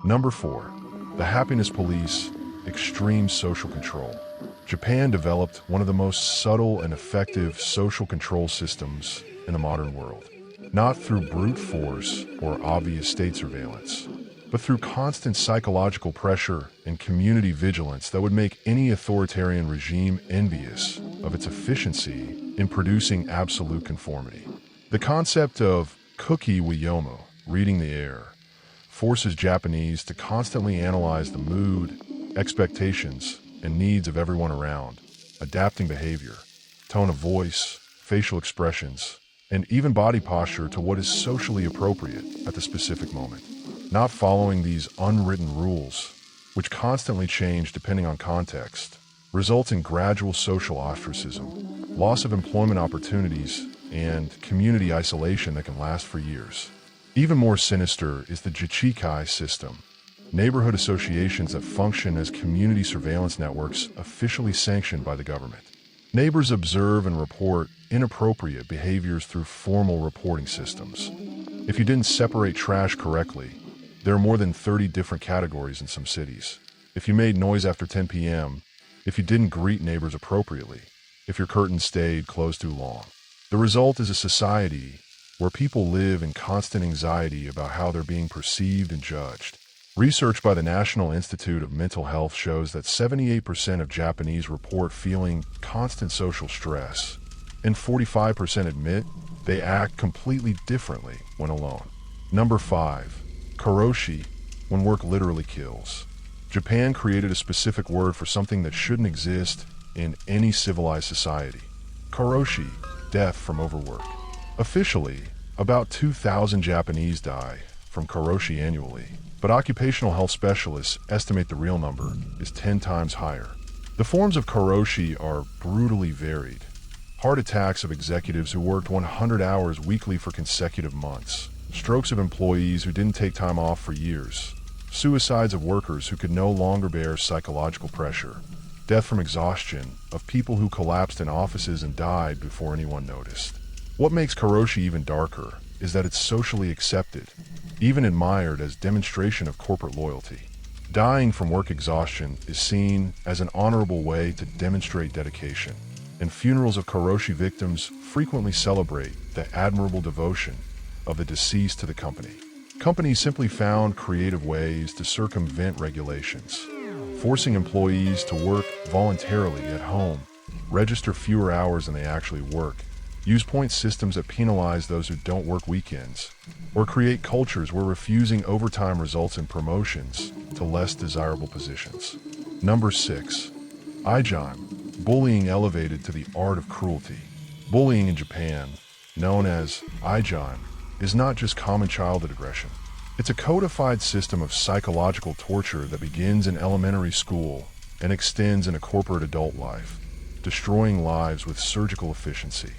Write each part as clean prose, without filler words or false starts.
Number 4. The happiness police, extreme social control. Japan developed one of the most subtle and effective social control systems in the modern world. Not through brute force or obvious state surveillance, but through constant psychological pressure and community vigilance that would make any authoritarian regime envious of its efficiency in producing absolute conformity. The concept of kuki wiyomo, reading the air, forces Japanese to constantly analyze the mood, expectations, and needs of everyone around, adapting behavior, tone of voice, facial expressions, and even body posture to what is socially appropriate at the specific moment. Not following these unwritten rules, which constantly change depending on context, results in gradual social ostracism, loss of employment opportunities, and community isolation that can last for years. Even more sinister is the jichikai system, neighborhood associations that function as community surveillance networks officially sanctioned by the government. Neighbors observe and report inappropriate behaviors through formal reporting systems. If you didn't separate trash correctly, there are more than 30 different categories in some cities. If you made noise after 10 p.m., if you didn't greet neighbors appropriately, if your curtains stayed closed too long. The result is a society where people live in constant anxiety about how they're being perceived and judged. Research by the National Institute of Mental Health shows that 78% of Japanese report feeling constant social stress, and 45% admit they act completely differently when alone. Number 5. Karoshi, when work literally kills. Japan created a specific word for something that shouldn't exist in any civilized society. Karoshi, death from overwork. Officially, about 2,000 Japanese die from karoshi annually, but occupational health specialists estimate the real number is 10 times higher. The forms of karoshi are brutally varied. Heart attacks of executives who worked 100 hours weekly for consecutive months. Strokes of employees who didn't take time off for years. Suicides of workers who could no longer bear psychological pressure. Death from exhaustion of people who collapsed in offices and died before anyone noticed. What makes karoshi even darker is that it's socially accepted, even admired as demonstration of corporate loyalty. Dying from work exhaustion is seen as an honorable way to demonstrate dedication, and funerals of karoshi victims frequently celebrate the admirable devotion of the deceased to the company. Companies simply found creative ways to circumvent regulations, forcing employees to work voluntarily at home, register fewer hours than they actually work, use point systems that penalize those who don't work weekends, or create cultures where refusing overtime results in promotions to less desirable positions. Number 6. Ijime, bullying elevated to the art of cruelty. Bullying in Japan, known as Ijime, is not just common childhood aggression. It's a codified system of psychological torture that begins in elementary school and extends into corporate adult life, destroying lives with surgical efficiency.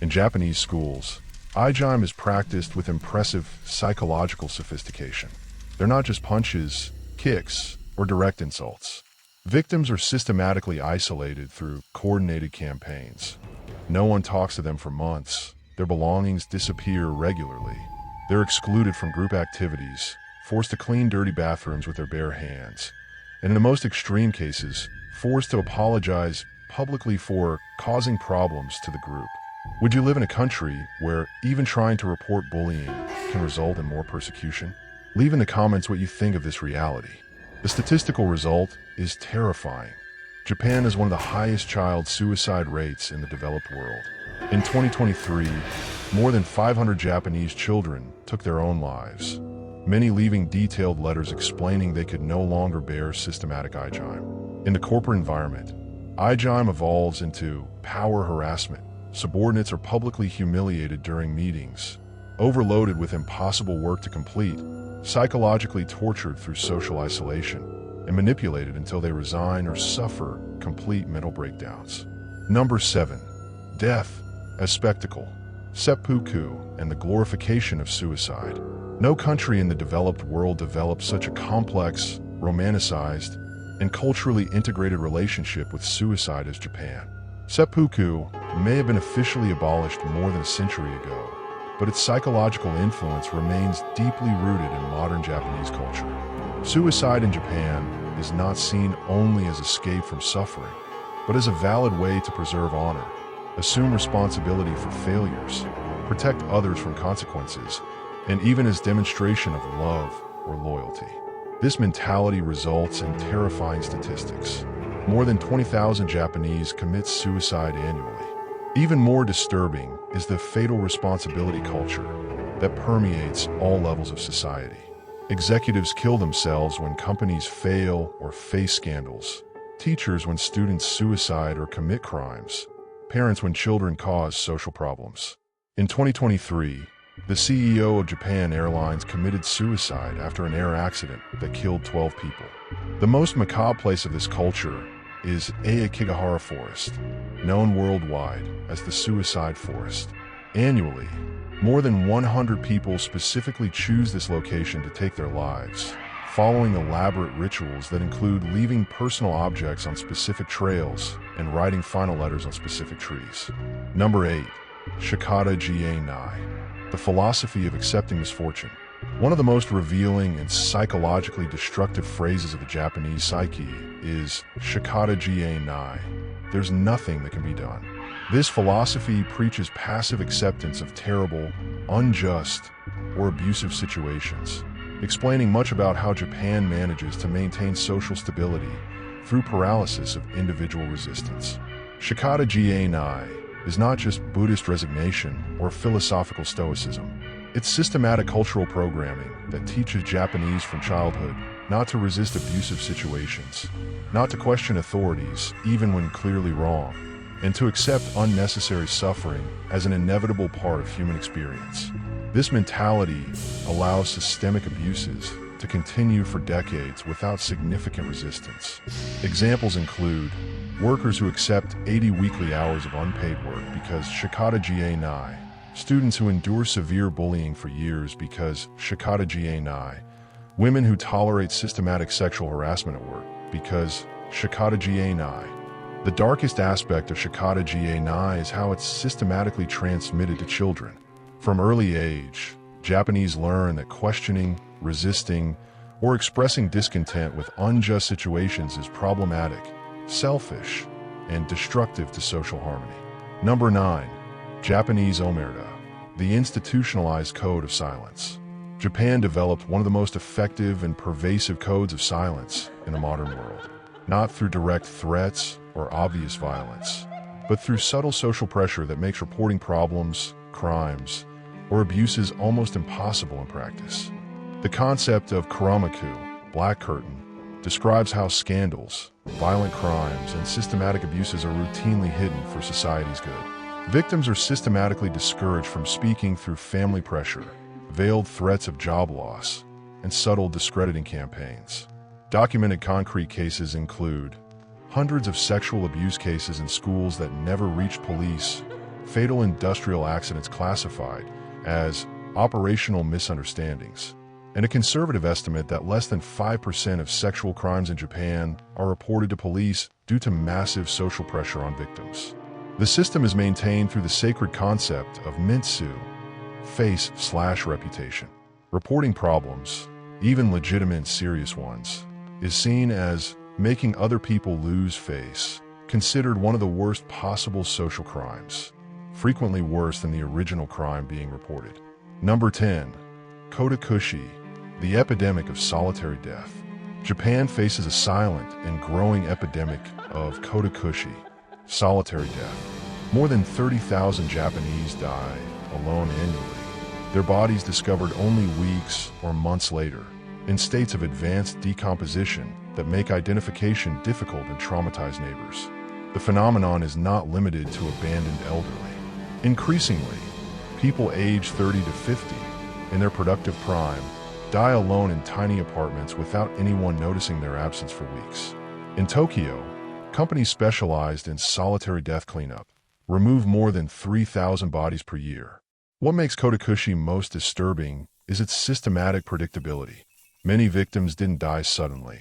In Japanese schools, Ijime is practiced with impressive psychological sophistication. They're not just punches, kicks, or direct insults. Victims are systematically isolated through coordinated campaigns. No one talks to them for months. Their belongings disappear regularly. They're excluded from group activities, forced to clean dirty bathrooms with their bare hands, and in the most extreme cases, forced to apologize publicly for causing problems to the group. Would you live in a country where even trying to report bullying can result in more persecution? Leave in the comments what you think of this reality. The statistical result is terrifying. Japan has one of the highest child suicide rates in the developed world. In 2023, more than 500 Japanese children took their own lives, many leaving detailed letters explaining they could no longer bear systematic Ijime. In the corporate environment, Ijime evolves into power harassment. Subordinates are publicly humiliated during meetings, overloaded with impossible work to complete, psychologically tortured through social isolation, and manipulated until they resign or suffer complete mental breakdowns. Number 7. Death as spectacle. Seppuku and the glorification of suicide. No country in the developed world developed such a complex, romanticized, and culturally integrated relationship with suicide as Japan. Seppuku may have been officially abolished more than a century ago, but its psychological influence remains deeply rooted in modern Japanese culture. Suicide in Japan is not seen only as escape from suffering, but as a valid way to preserve honor, assume responsibility for failures, protect others from consequences, and even as demonstration of love or loyalty. This mentality results in terrifying statistics. More than 20,000 Japanese commit suicide annually. Even more disturbing is the fatal responsibility culture that permeates all levels of society. Executives kill themselves when companies fail or face scandals. Teachers when students suicide or commit crimes. Parents when children cause social problems. In 2023, the CEO of Japan Airlines committed suicide after an air accident that killed 12 people. The most macabre place of this culture is Aokigahara Forest, known worldwide as the Suicide Forest. Annually, more than 100 people specifically choose this location to take their lives, following elaborate rituals that include leaving personal objects on specific trails and writing final letters on specific trees. Number 8. Shikata Jie Nai. The philosophy of accepting misfortune. One of the most revealing and psychologically destructive phrases of the Japanese psyche is Shikata Jie Nai. There's nothing that can be done. This philosophy preaches passive acceptance of terrible, unjust, or abusive situations, explaining much about how Japan manages to maintain social stability through paralysis of individual resistance. Shikata Jie Nai is not just Buddhist resignation or philosophical stoicism. It's systematic cultural programming that teaches Japanese from childhood not to resist abusive situations, not to question authorities even when clearly wrong, and to accept unnecessary suffering as an inevitable part of human experience. This mentality allows systemic abuses to continue for decades without significant resistance. Examples include workers who accept 80 weekly hours of unpaid work because Shikata Jie Nai, students who endure severe bullying for years because Shikata Jie Nai, women who tolerate systematic sexual harassment at work because Shikata Jie Nai. The darkest aspect of Shikata Jie Nai is how it's systematically transmitted to children. From early age, Japanese learn that questioning, resisting, or expressing discontent with unjust situations is problematic, selfish, and destructive to social harmony. Number 9. Japanese Omerta, the institutionalized code of silence. Japan developed one of the most effective and pervasive codes of silence in the modern world, not through direct threats or obvious violence, but through subtle social pressure that makes reporting problems, crimes, or abuses almost impossible in practice. The concept of karamaku, black curtain, describes how scandals, violent crimes, and systematic abuses are routinely hidden for society's good. Victims are systematically discouraged from speaking through family pressure, veiled threats of job loss, and subtle discrediting campaigns. Documented concrete cases include hundreds of sexual abuse cases in schools that never reached police, fatal industrial accidents classified as operational misunderstandings, and a conservative estimate that less than 5% of sexual crimes in Japan are reported to police due to massive social pressure on victims. The system is maintained through the sacred concept of mintsu, face/reputation. Reporting problems, even legitimate serious ones, is seen as making other people lose face, considered one of the worst possible social crimes, frequently worse than the original crime being reported. Number 10. Kodakushi, the epidemic of solitary death. Japan faces a silent and growing epidemic of kodakushi, solitary death. More than 30,000 Japanese die alone annually, their bodies discovered only weeks or months later, in states of advanced decomposition that make identification difficult and traumatize neighbors. The phenomenon is not limited to abandoned elderly. Increasingly, people aged 30 to 50, in their productive prime, die alone in tiny apartments without anyone noticing their absence for weeks. In Tokyo, companies specialized in solitary death cleanup remove more than 3,000 bodies per year. What makes kodakushi most disturbing is its systematic predictability. Many victims didn't die suddenly.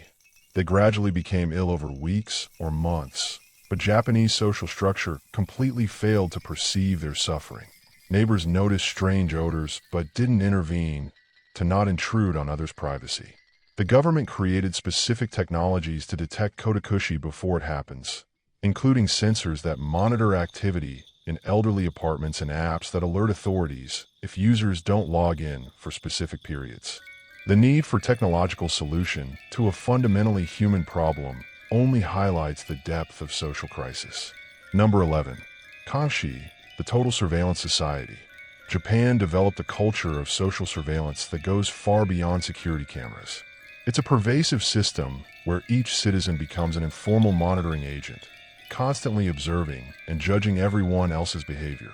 They gradually became ill over weeks or months, but Japanese social structure completely failed to perceive their suffering. Neighbors noticed strange odors but didn't intervene to not intrude on others' privacy. The government created specific technologies to detect kodakushi before it happens, including sensors that monitor activity in elderly apartments and apps that alert authorities if users don't log in for specific periods. The need for technological solution to a fundamentally human problem only highlights the depth of social crisis. Number 11. Kanshi, the total surveillance society. Japan developed a culture of social surveillance that goes far beyond security cameras. It's a pervasive system where each citizen becomes an informal monitoring agent, constantly observing and judging everyone else's behavior.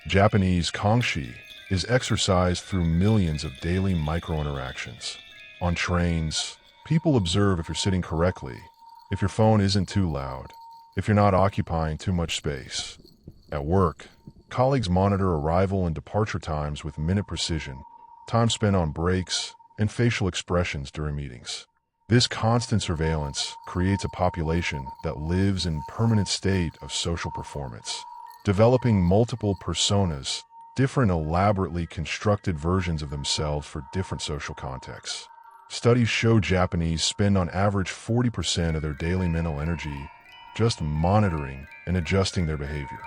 Japanese kanshi is exercised through millions of daily micro-interactions. On trains, people observe if you're sitting correctly, if your phone isn't too loud, if you're not occupying too much space. At work, colleagues monitor arrival and departure times with minute precision, time spent on breaks, and facial expressions during meetings. This constant surveillance creates a population that lives in permanent state of social performance, developing multiple personas, different elaborately constructed versions of themselves for different social contexts. Studies show Japanese spend on average 40% of their daily mental energy just monitoring and adjusting their behavior.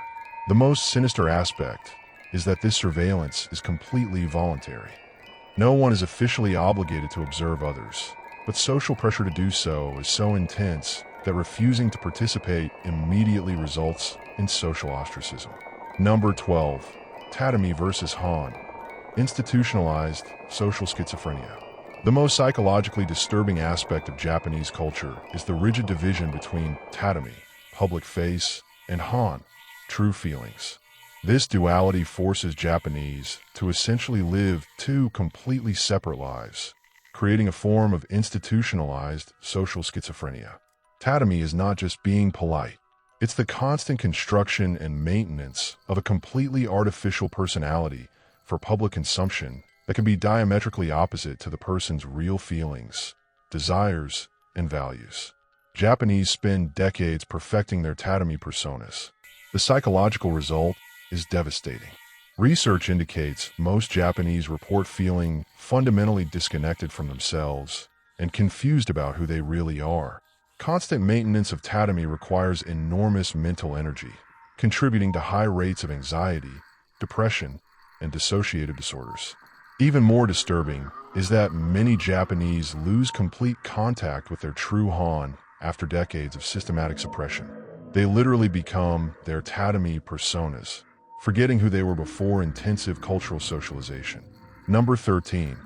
The most sinister aspect is that this surveillance is completely voluntary. No one is officially obligated to observe others, but social pressure to do so is so intense that refusing to participate immediately results in social ostracism. Number 12. Tatami versus Han. Institutionalized social schizophrenia. The most psychologically disturbing aspect of Japanese culture is the rigid division between tatami, public face, and Han, true feelings. This duality forces Japanese to essentially live two completely separate lives, creating a form of institutionalized social schizophrenia. Tatami is not just being polite. It's the constant construction and maintenance of a completely artificial personality for public consumption that can be diametrically opposite to the person's real feelings, desires, and values. Japanese spend decades perfecting their tatami personas. The psychological result is devastating. Research indicates most Japanese report feeling fundamentally disconnected from themselves and confused about who they really are. Constant maintenance of tatami requires enormous mental energy, contributing to high rates of anxiety, depression, and dissociative disorders. Even more disturbing is that many Japanese lose complete contact with their true Han after decades of systematic suppression. They literally become their tatami personas, forgetting who they were before intensive cultural socialization. Number 13.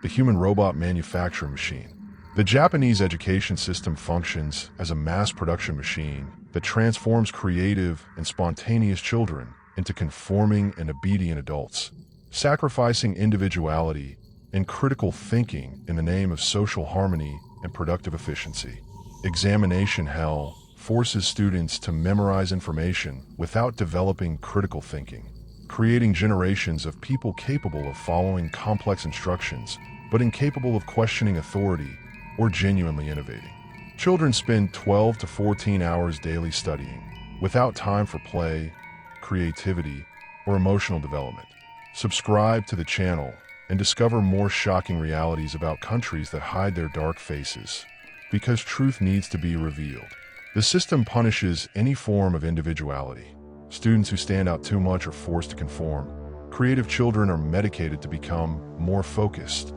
The human-robot manufacturing machine. The Japanese education system functions as a mass production machine that transforms creative and spontaneous children into conforming and obedient adults, sacrificing individuality and critical thinking in the name of social harmony and productive efficiency. Examination hell forces students to memorize information without developing critical thinking, creating generations of people capable of following complex instructions, but incapable of questioning authority or genuinely innovating. Children spend 12 to 14 hours daily studying, without time for play, creativity, or emotional development. Subscribe to the channel and discover more shocking realities about countries that hide their dark faces, because truth needs to be revealed. The system punishes any form of individuality. Students who stand out too much are forced to conform. Creative children are medicated to become more focused,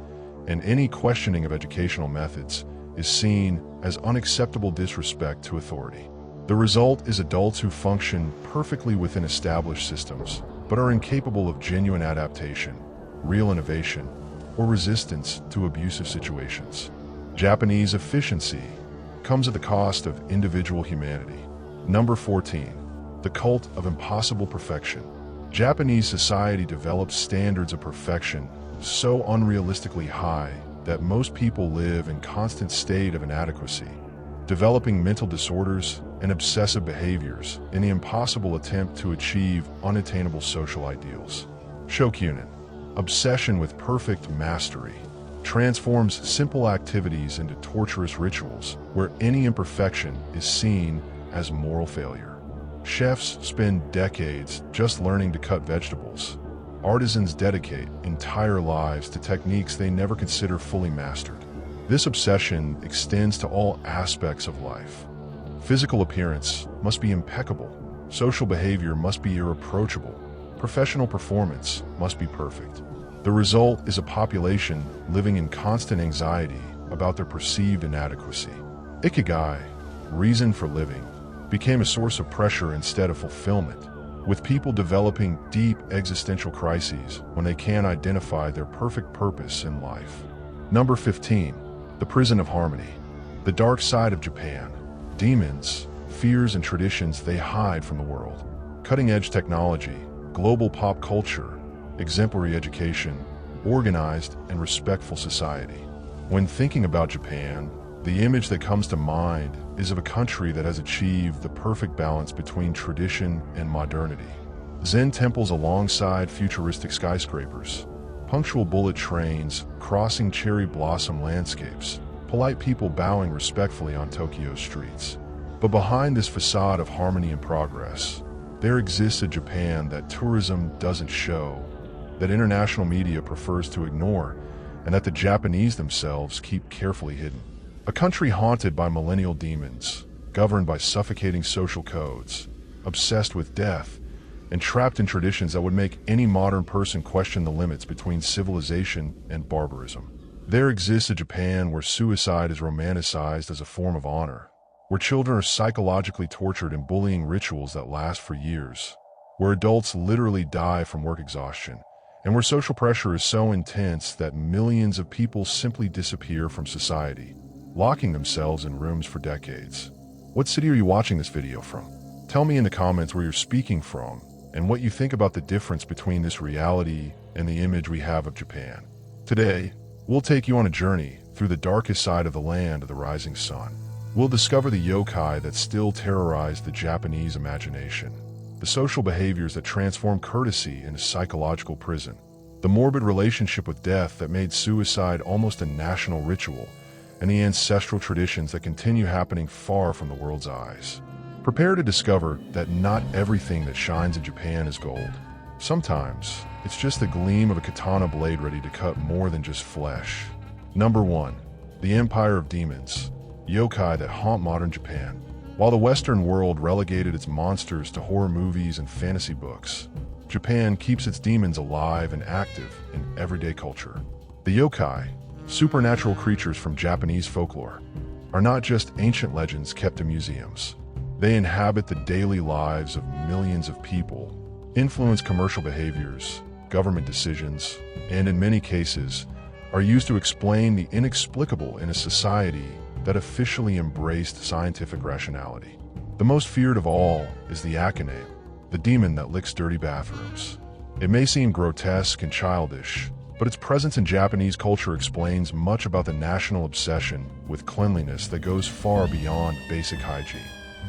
and any questioning of educational methods is seen as unacceptable disrespect to authority. The result is adults who function perfectly within established systems, but are incapable of genuine adaptation, real innovation, or resistance to abusive situations. Japanese efficiency comes at the cost of individual humanity. Number 14. The cult of impossible perfection. Japanese society develops standards of perfection so unrealistically high that most people live in constant state of inadequacy, developing mental disorders and obsessive behaviors in the impossible attempt to achieve unattainable social ideals. Shokunin, obsession with perfect mastery, transforms simple activities into torturous rituals where any imperfection is seen as moral failure. Chefs spend decades just learning to cut vegetables. Artisans dedicate entire lives to techniques they never consider fully mastered. This obsession extends to all aspects of life. Physical appearance must be impeccable. Social behavior must be irreproachable. Professional performance must be perfect. The result is a population living in constant anxiety about their perceived inadequacy. Ikigai, reason for living, became a source of pressure instead of fulfillment, with people developing deep existential crises when they can't identify their perfect purpose in life. Number 15. The prison of harmony. The dark side of Japan. Demons, fears and traditions they hide from the world. Cutting-edge technology, global pop culture, exemplary education, organized and respectful society. When thinking about Japan, the image that comes to mind is of a country that has achieved the perfect balance between tradition and modernity. Zen temples alongside futuristic skyscrapers, punctual bullet trains crossing cherry blossom landscapes, polite people bowing respectfully on Tokyo's streets. But behind this facade of harmony and progress, there exists a Japan that tourism doesn't show, that international media prefers to ignore, and that the Japanese themselves keep carefully hidden. A country haunted by millennial demons, governed by suffocating social codes, obsessed with death, and trapped in traditions that would make any modern person question the limits between civilization and barbarism. There exists a Japan where suicide is romanticized as a form of honor, where children are psychologically tortured in bullying rituals that last for years, where adults literally die from work exhaustion, and where social pressure is so intense that millions of people simply disappear from society, locking themselves in rooms for decades. What city are you watching this video from? Tell me in the comments where you're speaking from and what you think about the difference between this reality and the image we have of Japan. Today, we'll take you on a journey through the darkest side of the land of the rising sun. We'll discover the yokai that still terrorize the Japanese imagination, the social behaviors that transform courtesy into psychological prison, the morbid relationship with death that made suicide almost a national ritual, and the ancestral traditions that continue happening far from the world's eyes. Prepare to discover that not everything that shines in Japan is gold. Sometimes, it's just the gleam of a katana blade ready to cut more than just flesh. Number 1. The Empire of Demons. Yokai that haunt modern Japan. While the Western world relegated its monsters to horror movies and fantasy books, Japan keeps its demons alive and active in everyday culture. The yokai, supernatural creatures from Japanese folklore, are not just ancient legends kept in museums. They inhabit the daily lives of millions of people, influence commercial behaviors, government decisions, and in many cases, are used to explain the inexplicable in a society that officially embraced scientific rationality. The most feared of all is the Akane, the demon that licks dirty bathrooms. It may seem grotesque and childish, but its presence in Japanese culture explains much about the national obsession with cleanliness that goes far beyond basic hygiene.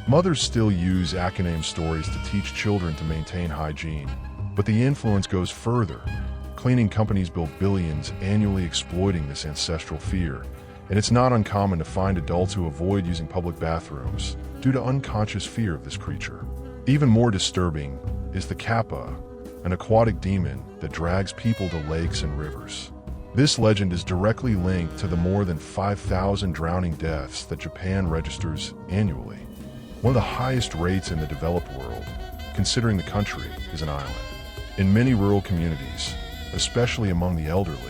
Mothers still use Akane stories to teach children to maintain hygiene, but the influence goes further. Cleaning companies build billions annually exploiting this ancestral fear, and it's not uncommon to find adults who avoid using public bathrooms due to unconscious fear of this creature. Even more disturbing is the Kappa, an aquatic demon that drags people to lakes and rivers. This legend is directly linked to the more than 5,000 drowning deaths that Japan registers annually. One of the highest rates in the developed world, considering the country is an island. In many rural communities, especially among the elderly,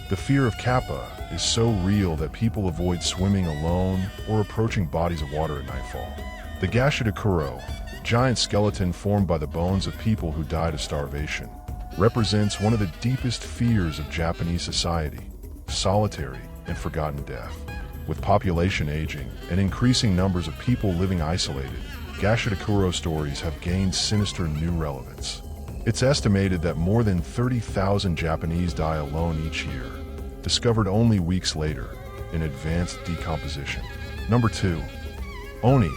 the fear of Kappa is so real that people avoid swimming alone or approaching bodies of water at nightfall. The Gashidakuro, giant skeleton formed by the bones of people who died of starvation, represents one of the deepest fears of Japanese society, solitary and forgotten death. With population aging and increasing numbers of people living isolated, Gashidakuro stories have gained sinister new relevance. It's estimated that more than 30,000 Japanese die alone each year, discovered only weeks later in advanced decomposition. Number 2. Oni,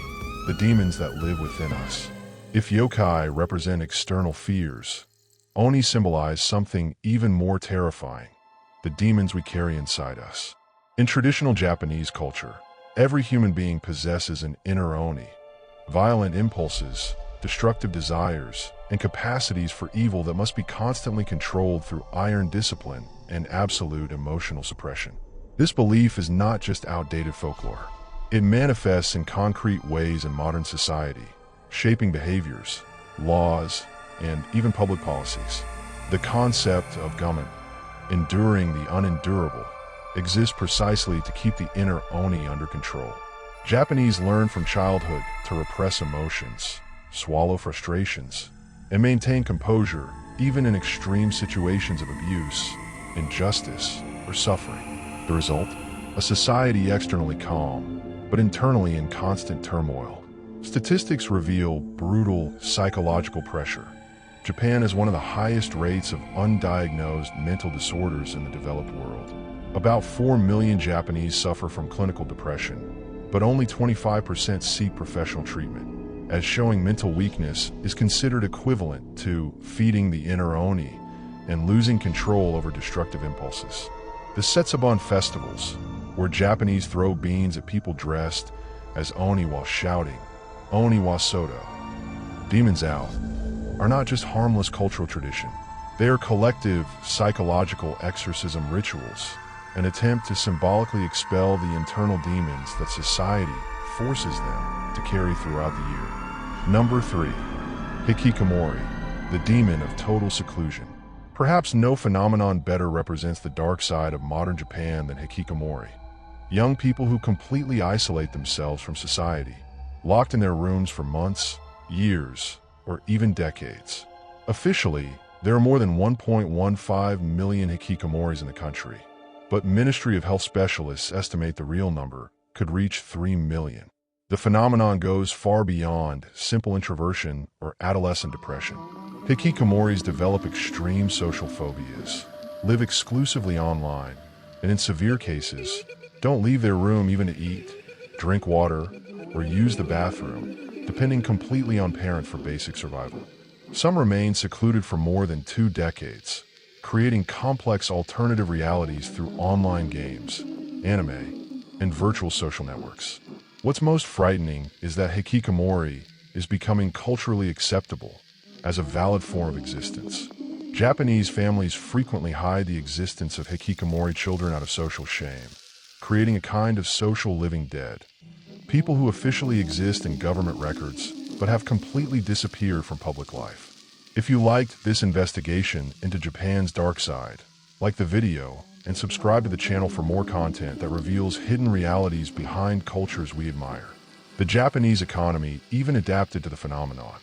the demons that live within us. If yokai represent external fears, Oni symbolize something even more terrifying, the demons we carry inside us. In traditional Japanese culture, every human being possesses an inner Oni, violent impulses, destructive desires, and capacities for evil that must be constantly controlled through iron discipline and absolute emotional suppression. This belief is not just outdated folklore. It manifests in concrete ways in modern society, shaping behaviors, laws, and even public policies. The concept of gamen, enduring the unendurable, exists precisely to keep the inner oni under control. Japanese learn from childhood to repress emotions, swallow frustrations, and maintain composure even in extreme situations of abuse, injustice, or suffering. The result? A society externally calm, but internally in constant turmoil. Statistics reveal brutal psychological pressure. Japan has one of the highest rates of undiagnosed mental disorders in the developed world. About 4 million Japanese suffer from clinical depression, but only 25% seek professional treatment, as showing mental weakness is considered equivalent to feeding the inner oni and losing control over destructive impulses. The Setsubon festivals, where Japanese throw beans at people dressed as oni while shouting, "Oni wa Soto," demons out, are not just harmless cultural tradition. They are collective psychological exorcism rituals, an attempt to symbolically expel the internal demons that society forces them to carry throughout the year. Number 3. Hikikomori, the demon of total seclusion. Perhaps no phenomenon better represents the dark side of modern Japan than hikikomori. Young people who completely isolate themselves from society, locked in their rooms for months, years, or even decades. Officially, there are more than 1.15 million hikikomoris in the country, but Ministry of Health specialists estimate the real number could reach 3 million. The phenomenon goes far beyond simple introversion or adolescent depression. Hikikomoris develop extreme social phobias, live exclusively online, and in severe cases, don't leave their room even to eat, drink water, or use the bathroom, depending completely on parents for basic survival. Some remain secluded for more than 2 decades, creating complex alternative realities through online games, anime, and virtual social networks. What's most frightening is that hikikomori is becoming culturally acceptable as a valid form of existence. Japanese families frequently hide the existence of hikikomori children out of social shame, creating a kind of social living dead. People who officially exist in government records, but have completely disappeared from public life. If you liked this investigation into Japan's dark side, like the video and subscribe to the channel for more content that reveals hidden realities behind cultures we admire. The Japanese economy even adapted to the phenomenon.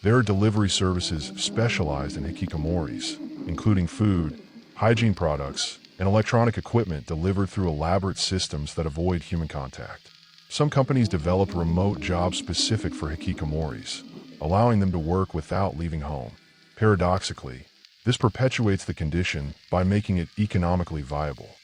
There are delivery services specialized in hikikomoris, including food, hygiene products, and electronic equipment delivered through elaborate systems that avoid human contact. Some companies develop remote jobs specific for hikikomoris, allowing them to work without leaving home. Paradoxically, this perpetuates the condition by making it economically viable.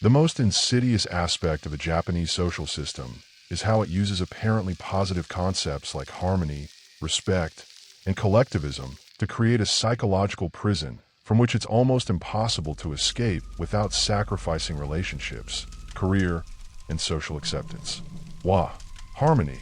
The most insidious aspect of the Japanese social system is how it uses apparently positive concepts like harmony, respect, and collectivism to create a psychological prison from which it's almost impossible to escape without sacrificing relationships, career, and social acceptance. Harmony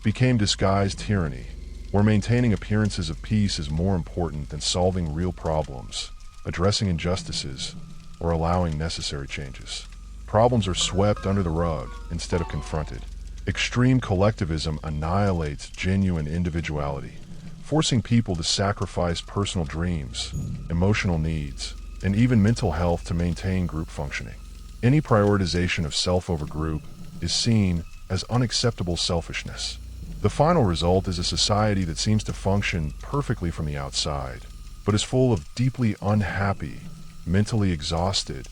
became disguised tyranny, where maintaining appearances of peace is more important than solving real problems, addressing injustices, or allowing necessary changes. Problems are swept under the rug instead of confronted. Extreme collectivism annihilates genuine individuality, forcing people to sacrifice personal dreams, emotional needs, and even mental health to maintain group functioning. Any prioritization of self over group is seen as unacceptable selfishness. The final result is a society that seems to function perfectly from the outside, but is full of deeply unhappy, mentally exhausted,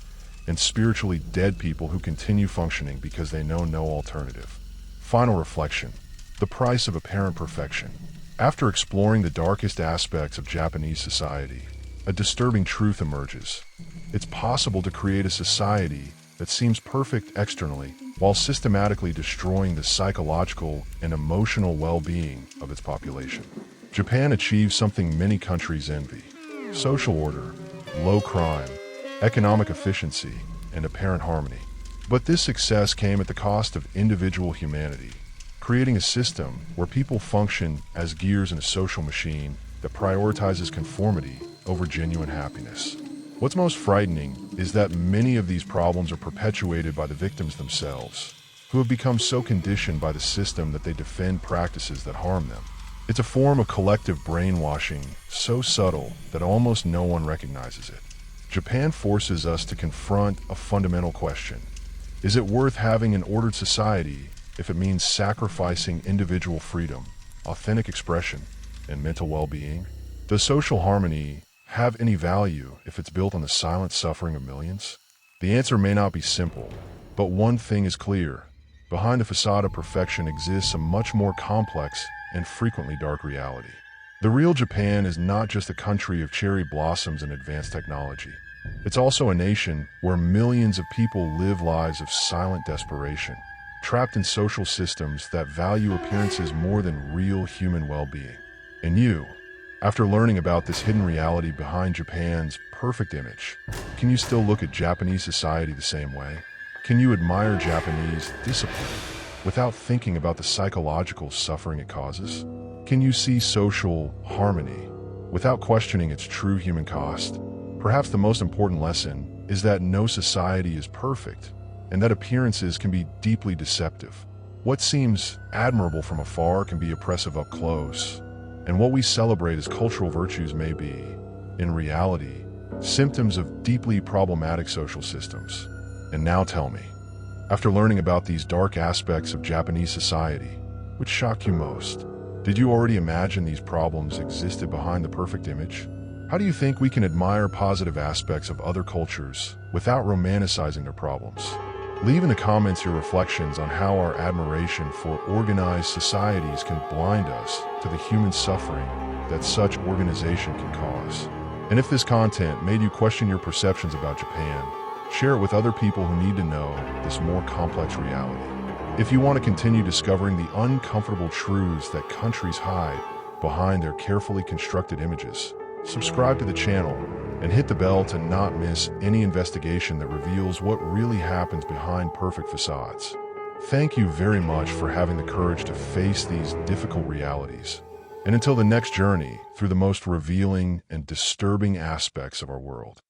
and spiritually dead people who continue functioning because they know no alternative. Final reflection: the price of apparent perfection. After exploring the darkest aspects of Japanese society, a disturbing truth emerges. It's possible to create a society that seems perfect externally while systematically destroying the psychological and emotional well-being of its population. Japan achieves something many countries envy: social order, low crime, economic efficiency, and apparent harmony. But this success came at the cost of individual humanity, creating a system where people function as gears in a social machine that prioritizes conformity over genuine happiness. What's most frightening is that many of these problems are perpetuated by the victims themselves, who have become so conditioned by the system that they defend practices that harm them. It's a form of collective brainwashing so subtle that almost no one recognizes it. Japan forces us to confront a fundamental question. Is it worth having an ordered society if it means sacrificing individual freedom, authentic expression, and mental well-being? Does social harmony have any value if it's built on the silent suffering of millions? The answer may not be simple, but one thing is clear. Behind the facade of perfection exists a much more complex and frequently dark reality. The real Japan is not just a country of cherry blossoms and advanced technology. It's also a nation where millions of people live lives of silent desperation, trapped in social systems that value appearances more than real human well-being. And you, after learning about this hidden reality behind Japan's perfect image, can you still look at Japanese society the same way? Can you admire Japanese discipline without thinking about the psychological suffering it causes? Can you see social harmony without questioning its true human cost? Perhaps the most important lesson is that no society is perfect, and that appearances can be deeply deceptive. What seems admirable from afar can be oppressive up close, and what we celebrate as cultural virtues may be, in reality, symptoms of deeply problematic social systems. And now tell me, after learning about these dark aspects of Japanese society, which shocked you most? Did you already imagine these problems existed behind the perfect image? How do you think we can admire positive aspects of other cultures without romanticizing their problems? Leave in the comments your reflections on how our admiration for organized societies can blind us to the human suffering that such organization can cause. And if this content made you question your perceptions about Japan, share it with other people who need to know this more complex reality. If you want to continue discovering the uncomfortable truths that countries hide behind their carefully constructed images, subscribe to the channel and hit the bell to not miss any investigation that reveals what really happens behind perfect facades. Thank you very much for having the courage to face these difficult realities. And until the next journey through the most revealing and disturbing aspects of our world.